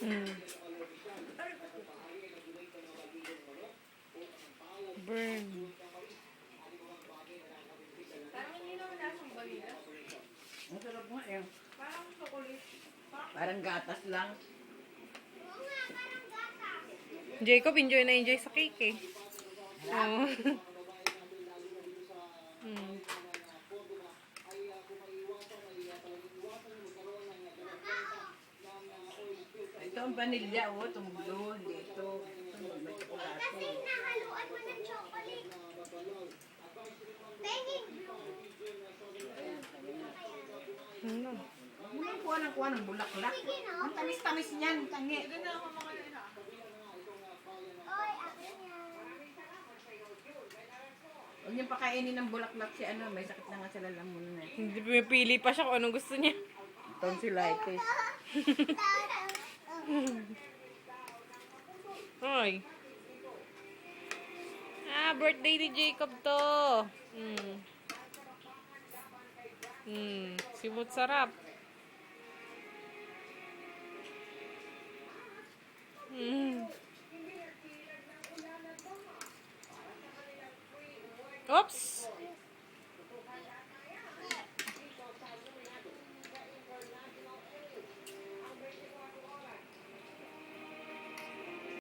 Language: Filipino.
Mm. Burn. Parang hindi naman lasang vanilla. Ang sarap nga eh. Parang chocolate. Parang gatas lang. Jacob, enjoy na enjoy sa cake eh. Oo. Mm. Ito ang vanilya, oh. Itong blue. Ito. May chocolate. Kasi nahaluan mo ng chocolate. Penging blue. Ano? Huwag mo kuha ng bulaklak. Sige, no? Ang tamis-tamis niyan. Tangi. Sige na ako makain ha. Oy, akin yan. Huwag niyong pakainin ng bulaklak si ano. May sakit na nga sa lalamunan eh. Hindi pumipili pa siya kung anong gusto niya. Tonsillitis. Hoy. Birthday ni Jacob to. Simut sarap. Oops.